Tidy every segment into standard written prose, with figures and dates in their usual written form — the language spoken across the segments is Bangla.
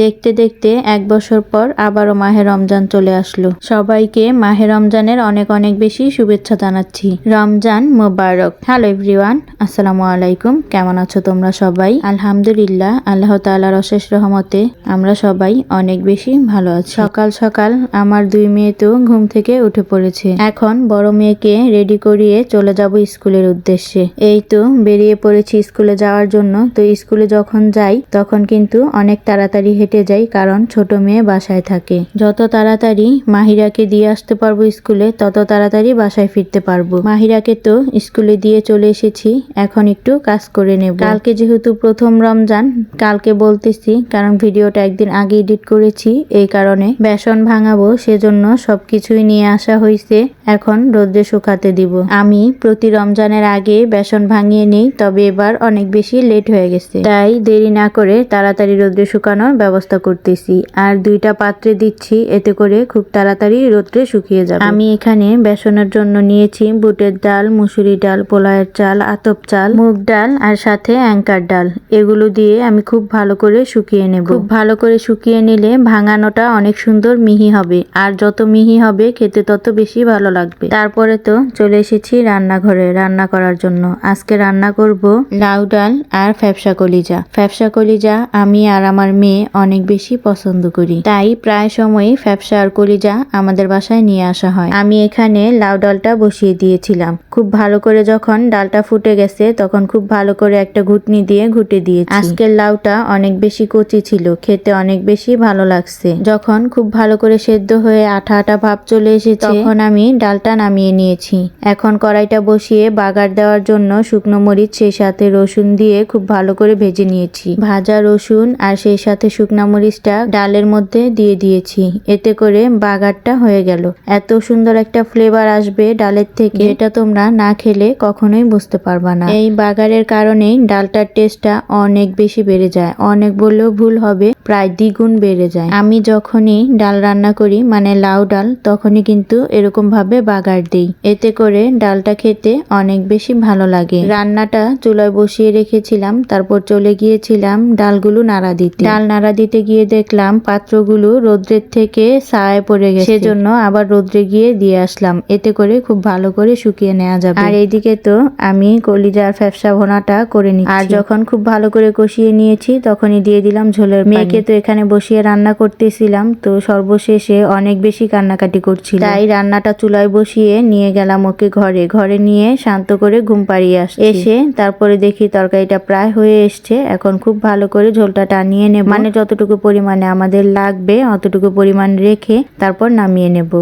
দেখতে দেখতে 1 বছর পর আবারও মাহে রমজান চলে আসলো। সবাইকে মাহে রমজানের অনেক অনেক বেশি শুভেচ্ছা জানাচ্ছি। রমজান মোবারক। হ্যালো এভরিওয়ান, আসসালামু আলাইকুম। কেমন আছো তোমরা সবাই? আলহামদুলিল্লাহ, আল্লাহ তাআলার অশেষ রহমতে আমরা সবাই অনেক বেশি ভালো আছি। সকাল সকাল আমার 2 মেয়ে তো ঘুম থেকে উঠে পড়েছে। এখন বড় মেয়েকে রেডি করিয়ে চলে যাব স্কুলের উদ্দেশ্যে। এই তো বেরিয়ে পড়েছি স্কুলে যাওয়ার জন্য। তো স্কুলে যখন যাই তখন কিন্তু অনেক তাড়াতাড়ি হেঁটে যাই, কারণ ছোট মেয়ে বাসায় থাকে। যত তাড়াতাড়ি মাহিরাকে দিয়ে আসতে পারবো স্কুলে, তত তাড়াতাড়ি বাসায় ফিরতে পারবো। মাহিরাকে তো স্কুলে দিয়ে চলে এসেছি, এখন একটু কাজ করে নেব। কালকে যেহেতু প্রথম রমজান, কালকে বলতেছি কারণ ভিডিওটা একদিন আগে এডিট করেছি, এই কারণে বেসন ভাঙাবো, সেজন্য সবকিছুই নিয়ে আসা হয়েছে। এখন রোদ্রে শুকাতে দিব। আমি প্রতি রমজানের আগে বেসন ভাঙিয়ে নিই, তবে এবার অনেক বেশি লেট হয়ে গেছে, তাই দেরি না করে তাড়াতাড়ি রোদ্রে শুকানোর ব্যবস্থা করতেছি। আর 2টা পাত্রে দিচ্ছি, এতে করে খুব তাড়াতাড়ি রোদ্রে শুকিয়ে যাবে। আমি এখানে বেসনের জন্য নিয়েছি বুটের ডাল, মুসুরি ডাল, পোলাওয়ের চাল, আতপ চাল, মুগ ডাল আর সাথে অ্যাঙ্কার ডাল। এগুলো দিয়ে আমি খুব ভালো করে শুকিয়ে নেব। খুব ভালো করে শুকিয়ে নিলে ভাঙানোটা অনেক সুন্দর মিহি হবে, আর যত মিহি হবে খেতে তত বেশি ভালো লাগবে। তারপরে তো চলে এসেছি রান্নাঘরে রান্না করার জন্য। আজকে রান্না করব লাউ ডাল আর ফ্যাপসা কলিজা। ফ্যাপসা কলিজা আমি আর আমার মেয়ে অনেক বেশি পছন্দ করি, তাই প্রায় সময়ই ফ্যাপসা আর কলিজা আমাদের বাসায় নিয়ে আসা হয়। আমি এখানে লাউ ডালটা বসিয়ে দিয়েছিলাম। খুব ভালো করে যখন ডালটা ফুটে গেছে, তখন খুব ভালো করে একটা ঘুটনি দিয়ে ঘুটে দিয়েছি। আজকের লাউটা অনেক বেশি কচি ছিল, খেতে অনেক বেশি ভালো লাগছে। যখন খুব ভালো করে সেদ্ধ হয়ে আঠা আঠা ভাব চলে এসেছে, তখন আমি ডালটা নামিয়ে নিয়েছি। এখন কড়াইটা বসিয়ে বাগার দেওয়ার জন্য শুকনো মরিচ, সেই সাথে রসুন দিয়ে খুব ভালো করে ভেজে নিয়েছি। ভাজা রসুন আর সেই সাথে শুকনো মরিচটা ডালের মধ্যে দিয়ে দিয়েছি, এতে করে বাগারটা হয়ে গেল। এত সুন্দর একটা ফ্লেভার আসবে ডালের থেকে, এটা তোমরা না খেলে কখনোই বুঝতে পারবা না। এই বাগারের কারণেই ডালটার টেস্টটা অনেক বেশি বেড়ে যায়, অনেক বললেও ভুল হবে, প্রায় দ্বিগুণ বেড়ে যায়। আমি যখনই ডাল রান্না করি, মানে লাউ ডাল, তখনই কিন্তু এরকম ভাবে বাগার দিই, এতে করে ডালটা খেতে অনেক বেশি ভালো লাগে। রান্নাটা চুলায় বসিয়ে রেখেছিলাম, তারপর চলে গিয়েছিলাম ডালগুলো নাড়া দিতে। ডাল নাড়া দিতে গিয়ে দেখলাম পাত্রগুলো রোদ্রের থেকে ছায়ায় পড়ে গেছে, সেজন্য আবার রোদ্রে গিয়ে দিয়ে আসলাম, এতে করে খুব ভালো করে শুকিয়ে নেওয়া যাবে। আর এইদিকে তো আমি কলিজা আর ফ্যাপসা ভুনাটা করে নিচ্ছি। আর যখন খুব ভালো করে কষিয়ে নিয়েছি, তখনই দিয়ে দিলাম ঝোলের পানি। মেয়েকে তো এখানে বসিয়ে রান্না করতেছিলাম, তো সর্বশেষে অনেক বেশি কান্নাকাটি করছিল, তাই রান্নাটা চুলায় বসিয়ে নিয়ে গেলাম ওকে ঘরে নিয়ে শান্ত করে ঘুম পাড়িয়ে এসে তারপরে দেখি তরকারিটা প্রায় হয়ে এসছে। এখন খুব ভালো করে ঝোলটা টানিয়ে নেব, মানে যতটুকু পরিমাণে আমাদের লাগবে অতটুকু পরিমাণ রেখে তারপর নামিয়ে নেব।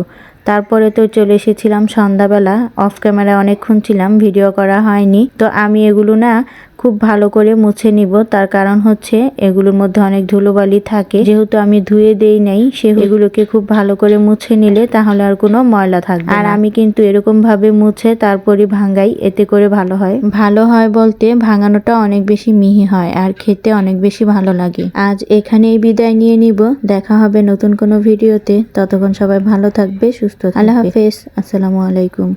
তারপরে তো চলে এসেছিলাম সন্ধ্যাবেলা। অফ ক্যামেরা অনেকক্ষণ ছিলাম, ভিডিও করা হয়নি। তো আমি এগুলো না খুব ভালো করে মুছে নিব, তার কারণ হচ্ছে এগুলোর মধ্যে অনেক ধুলোবালি থাকে, যেহেতু আমি ধুয়ে দেই নাই, এগুলোকে খুব ভালো করে মুছে নিলে তাহলে আর কোনো ময়লা থাকবে না। আর আমি কিন্তু এরকম ভাবে মুছে তারপরে ভাঙাই, এতে করে ভালো হয় বলতে ভাঙানোটা অনেক বেশি মিহি হয় আর খেতে অনেক বেশি ভালো লাগে। আজ এখানেই বিদায় নিয়ে নিব, দেখা হবে নতুন কোনো ভিডিওতে। ততক্ষণ সবাই ভালো থাকবে, সুস্থ থাকবে। আল্লাহ হাফেজ, আসসালামু আলাইকুম।